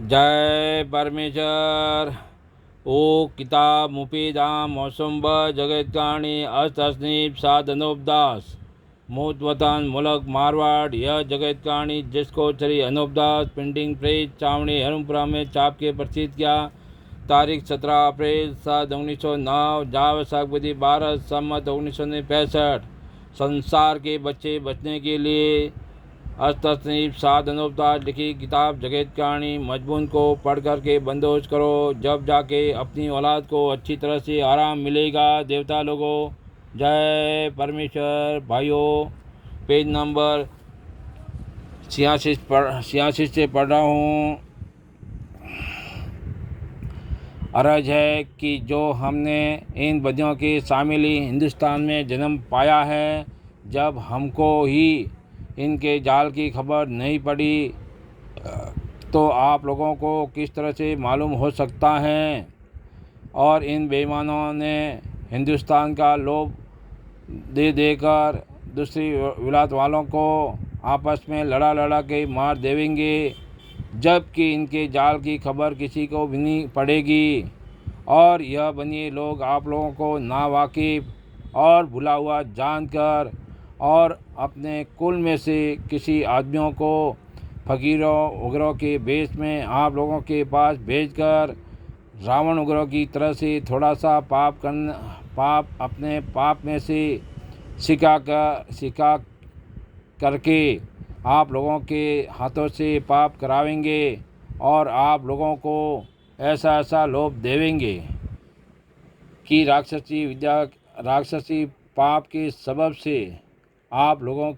जय परमेश्वर। ओ किताब मुपीदाम मौसम ब जगतकाणी अस्तस्नीप साधनोपदास मोतवतन मुलक मारवाड़। यह जगतकाणी जिसको श्री अनूपदास प्रिंटिंग प्रेस चावड़ी हरुमपुरा में छाप के प्रसिद्ध किया। तारीख 17 अप्रैल साल 1909 जाव सागवती 12 सम्मत 1965। संसार के बच्चे बचने के लिए अस्तनीप साधनोपदास लिखी किताब जगतकाणी मजमून को पढ़ कर के बंदोबस्त करो, जब जाके अपनी औलाद को अच्छी तरह से आराम मिलेगा। देवता लोगों, जय परमेश्वर। भाइयों, पेज नंबर 86 से पढ़ रहा हूँ। अर्ज है कि जो हमने इन बदियों के शामिल हिंदुस्तान में जन्म पाया है, जब हमको ही इनके जाल की खबर नहीं पड़ी तो आप लोगों को किस तरह से मालूम हो सकता है। और इन बेईमानों ने हिंदुस्तान का लोभ दे देकर दूसरी विलायत वालों को आपस में लड़ा के मार देवेंगे, जबकि इनके जाल की खबर किसी को भी नहीं पड़ेगी। और यह बनिए लोग आप लोगों को नावाकिफ और भुला हुआ जानकर और अपने कुल में से किसी आदमियों को फकीरों उग्रों के भेष में आप लोगों के पास भेजकर रावण उग्रों की तरह से थोड़ा सा पाप अपने पाप में से सिका करके आप लोगों के हाथों से पाप करावेंगे और आप लोगों को ऐसा लोभ देवेंगे कि राक्षसी पाप के सबब से आप लोगों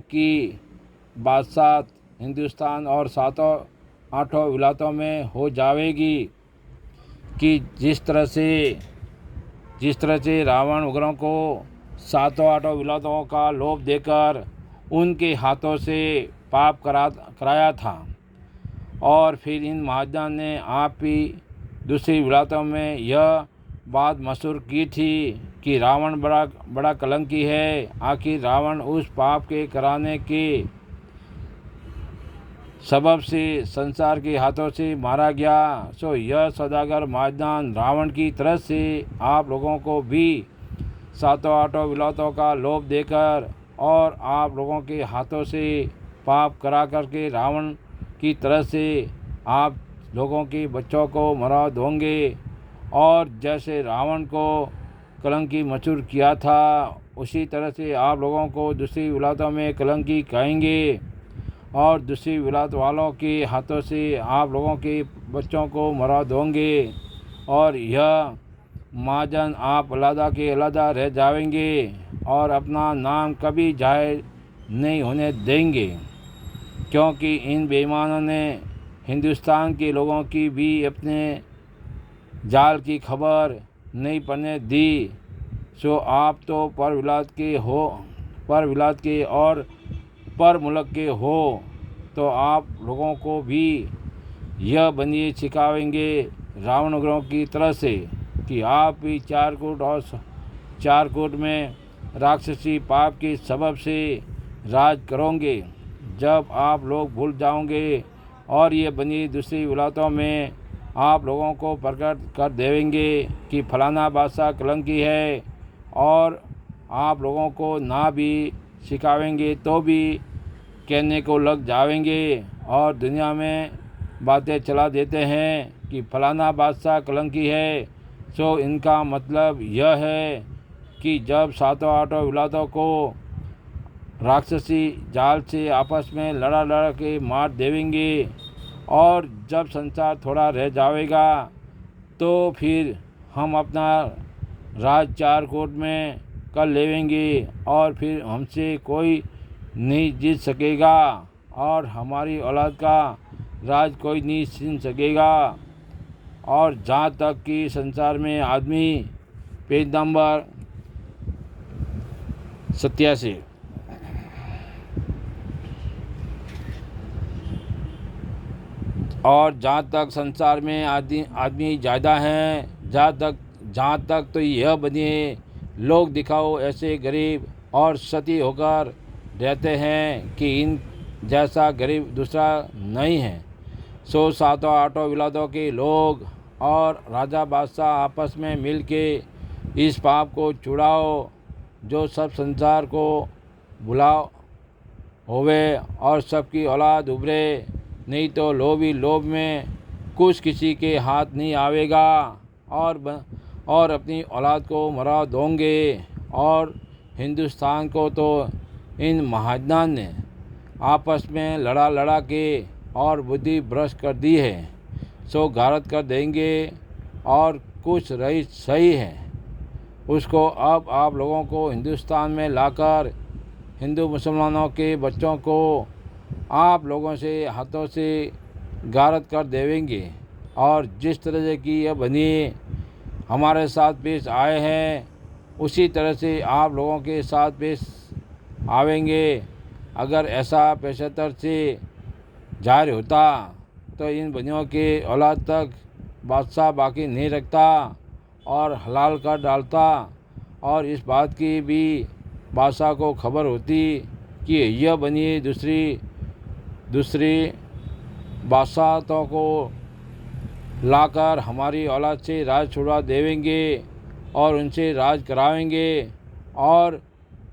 की बादशाह हिंदुस्तान और सातों आठों विलायतों में हो जाएगी। कि जिस तरह से रावण उग्रों को सातों आठों विलायतों का लोभ देकर उनके हाथों से पाप कराया था, और फिर इन महाजन ने आप ही दूसरी विलायतों में यह बात मशहूर की थी कि रावण बड़ा कलंकी है। आखिर रावण उस पाप के कराने के सबब से संसार के हाथों से मारा गया। सो यह सौदागर महाजन रावण की तरह से आप लोगों को भी सातों आठों विलायतों का लोभ देकर और आप लोगों के हाथों से पाप करा करके रावण की तरह से आप लोगों के बच्चों को मरा दोगे। और जैसे रावण को कलंकी मशहूर किया था, उसी तरह से आप लोगों को दूसरी विलायतों में कलंकी कहेंगे और दूसरी विलायत वालों के हाथों से आप लोगों के बच्चों को मरा दोगे। और यह महाजन आप अलहदा के अलहदा रह जाएंगे और अपना नाम कभी जाहिर नहीं होने देंगे, क्योंकि इन बेईमानों ने हिंदुस्तान के लोगों की भी अपने जाल की खबर नहीं पड़ने दी। सो आप तो पर विलायत के और पर मुल्क के हो, तो आप लोगों को भी यह बनिए सिखावेंगे रावण उग्रों की तरह से कि आप भी चारकूट में राक्षसी पाप के सबब से राज करोगे। जब आप लोग भूल जाओगे और ये बनी दूसरी विलायतों में आप लोगों को प्रकट कर देवेंगे कि फलाना बादशाह कलंकी है, और आप लोगों को ना भी सिखावेंगे तो भी कहने को लग जाएंगे और दुनिया में बातें चला देते हैं कि फलाना बादशाह कलंकी है। सो इनका मतलब यह है कि जब सातों आठों विलायतों को राक्षसी जाल से आपस में लड़ा के मार देवेंगे, और जब संसार थोड़ा रह जाएगा तो फिर हम अपना राज चारकोट में कर लेंगे और फिर हमसे कोई नहीं जीत सकेगा और हमारी औलाद का राज कोई नहीं छीन सकेगा। और जहाँ तक कि संसार में आदमी, पेज नंबर 87। और जहाँ तक संसार में आदमी ज़्यादा हैं, जहाँ तक तो यह बनिए लोग दिखाओ ऐसे गरीब और सती होकर रहते हैं कि जैसा गरीब दूसरा नहीं है। सो सातों आठों विलादों के लोग और राजा बादशाह आपस में मिल के इस पाप को छुड़ाओ जो सब संसार को बुलाओ होवे और सबकी औलाद उभरे, नहीं तो लोभी लोभ में कुछ किसी के हाथ नहीं आवेगा और अपनी औलाद को मरा दोगे। और हिंदुस्तान को तो इन महाजनान ने आपस में लड़ा के और बुद्धि भ्रष्ट कर दी है, सो गारत कर देंगे और कुछ रही सही है उसको अब आप लोगों को हिंदुस्तान में लाकर हिंदू मुसलमानों के बच्चों को आप लोगों से हाथों से गारत कर देवेंगे। और जिस तरह की यह बनिए हमारे साथ पेश आए हैं उसी तरह से आप लोगों के साथ पेश आवेंगे। अगर ऐसा पेशतर से जाहिर होता तो इन बनियों के औलाद तक बादशाह बाकी नहीं रखता और हलाल कर डालता, और इस बात की भी बादशाह को खबर होती कि यह बनिए दूसरी बादशाहतों को लाकर हमारी औलाद से राज छुड़वा देवेंगे और उनसे राज करावेंगे और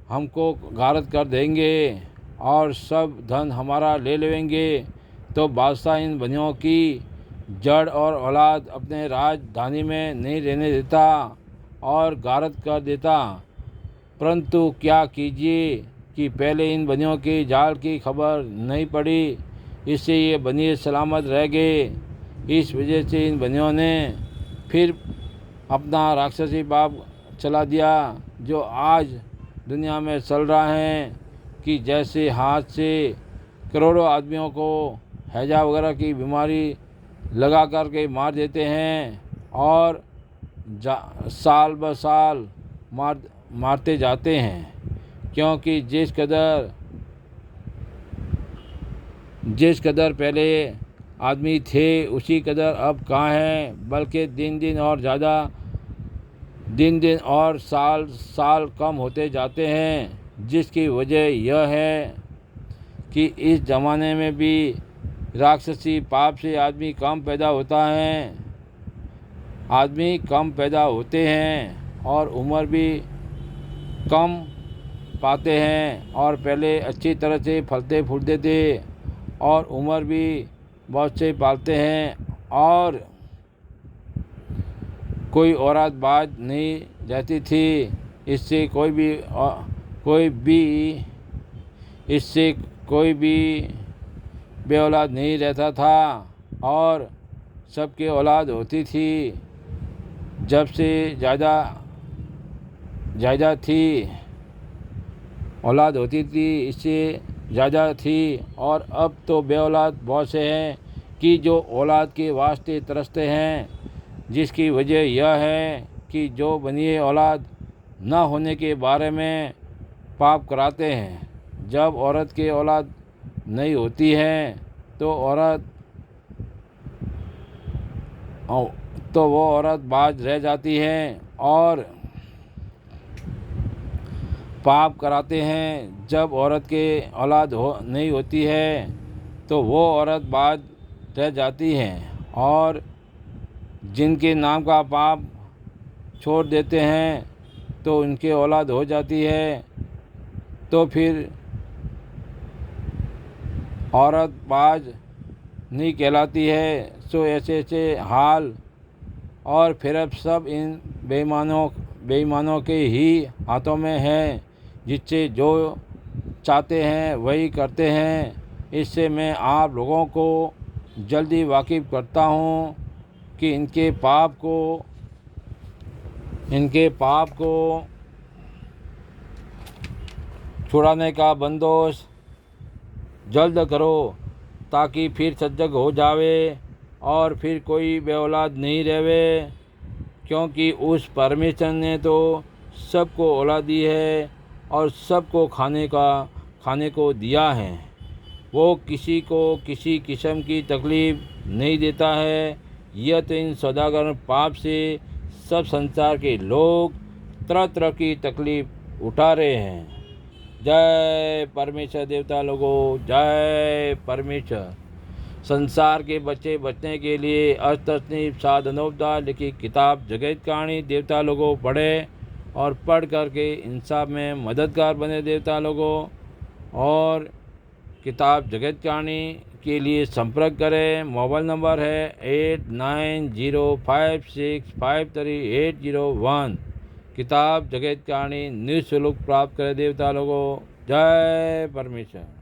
हमको गारत कर देंगे और सब धन हमारा ले लेंगे। तो बादशाह इन बनियों की जड़ और औलाद अपने राजधानी में नहीं रहने देता और गारत कर देता। परंतु क्या कीजिए कि पहले इन बनियों के जाल की खबर नहीं पड़ी, इससे ये बनिए सलामत रह गए। इस वजह से इन बनियों ने फिर अपना राक्षसी पाप चला दिया जो आज दुनिया में चल रहा है कि जैसे हाथ से करोड़ों आदमियों को हैजा वगैरह की बीमारी लगा कर के मार देते हैं और साल ब साल मारते जाते हैं, क्योंकि जिस कदर पहले आदमी थे उसी कदर अब कहाँ हैं, बल्कि दिन दिन और साल कम होते जाते हैं। जिसकी वजह यह है कि इस ज़माने में भी राक्षसी पाप से आदमी कम पैदा होते हैं और उम्र भी कम पाते हैं। और पहले अच्छी तरह से फलते फूलते थे और उम्र भी बहुत से पालते हैं और कोई औरत बाज नहीं रहती थी। इससे कोई भी बे औलाद नहीं रहता था और सबके औलाद होती थी। जब से ज़्यादा थी औलाद होती थी इससे ज़्यादा थी, और अब तो बे औलाद बहुत से हैं कि जो औलाद के वास्ते तरसते हैं। जिसकी वजह यह है कि जो बनिए औलाद न होने के बारे में पाप कराते हैं। जब औरत की औलाद नहीं होती है तो वो औरत बाज रह जाती है और पाप कराते हैं। जब औरत के औलाद नहीं होती है तो वो औरत बाज रह जाती हैं और जिनके नाम का पाप छोड़ देते हैं तो उनके औलाद हो जाती है, तो फिर औरत बाज नहीं कहलाती है। सो ऐसे हाल और फिर अब सब इन बेईमानों के ही हाथों में है, जिससे जो चाहते हैं वही करते हैं। इससे मैं आप लोगों को जल्दी वाकिफ़ करता हूँ कि इनके पाप को छुड़ाने का बंदोबस्त जल्द करो ताकि फिर सजग हो जावे और फिर कोई बे औलाद नहीं रहे, क्योंकि उस परमेश्वर ने तो सबको औलाद दी है और सबको खाने को दिया है। वो किसी को किसी किस्म की तकलीफ़ नहीं देता है। यह तो इन सौदागर पाप से सब संसार के लोग तरह तरह की तकलीफ़ उठा रहे हैं। जय परमेश्वर देवता लोगों, जय परमेश्वर। संसार के बच्चे बचने के लिए अष्टस्नीप साधनोपचार लिखी किताब जगत कहानी देवता लोगों पढ़े और पढ़ करके इंसाफ में मददगार बने देवता लोगों। और किताब जगत कहानी के लिए संपर्क करें। मोबाइल नंबर है 8905653801। किताब जगत कहानी निःशुल्क प्राप्त करें देवता लोगों। जय परमेश्वर।